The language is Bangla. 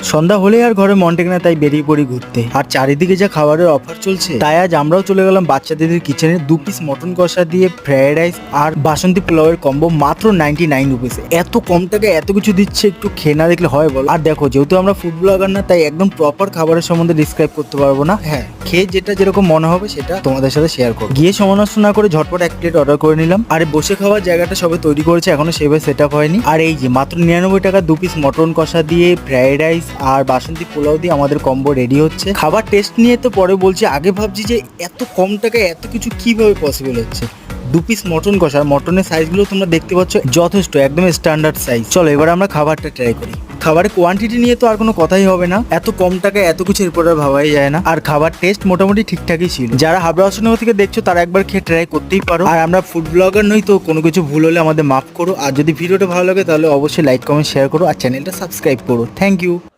সন্ধ্যা হলে আর ঘরে মন টেকে না, তাই বেরিয়ে পড়ি ঘুরতে। আর চারিদিকে যা খাবারের অফার চলছে, তাই আজ আমরাও চলে গেলাম বাচ্চাদের কিচেনে। 2 পিস মটন কষা দিয়ে ফ্রাইড রাইস আর বাসন্তী পোলাওয়ের কম্বো মাত্র 99 রুপিসে। এত কম টাকায় এত কিছু দিচ্ছে, একটু খেয়ে না দেখলে হয় বলো? আর দেখো, যেহেতু আমরা ফুড ব্লগার না, তাই একদম প্রপার খাবারের সম্বন্ধে ডিসক্রাইব করতে পারবো না। হ্যাঁ, খেয়ে যেটা যেরকম মনে হবে সেটা তোমাদের সাথে শেয়ার করবো। গিয়ে সময় নষ্ট না করে ঝটপট 1 প্লেট অর্ডার করে নিলাম। আর বসে খাওয়ার জায়গাটা সবে তৈরি করেছে, এখনো সেভাবে সেট আপ হয়নি। আর এই যে মাত্র 99 টাকা 2 পিস মটন কষা দিয়ে ফ্রাইড রাইস আর বাসন্তী পোলাও দিয়ে আমাদের কম্বো রেডি হচ্ছে। খাবার টেস্ট নিয়ে তো পরে বলছি, আগে ভাবছি যে এত কম টাকায় এত কিছু কিভাবে পসিবল হচ্ছে। 2 পিস মটন কষা, মটনের সাইজগুলো তোমরা দেখতে পাচ্ছ, যথেষ্ট একদম স্ট্যান্ডার্ড সাইজ। চলো এবার আমরা খাবারটা ট্রাই করি। খাবারের কোয়ান্টিটি নিয়ে তো আর কোনো কথাই হবে না, এত কম টাকায় এত কিছু এরপর আর ভাবাই যায় না। আর খাবার টেস্ট মোটামুটি ঠিকঠাকই ছিল। যারা হাবড়া অশোকনগর থেকে দেখছো তারা একবার খেয়ে ট্রাই করতেই পারো। আর আমরা ফুড ব্লগার নই, তো কোনো কিছু ভুল হলে আমাদের মাফ করো। আর যদি ভিডিওটা ভালো লাগে তাহলে অবশ্যই লাইক কমেন্ট শেয়ার করো আর চ্যানেলটা সাবস্ক্রাইব করো। Thank you.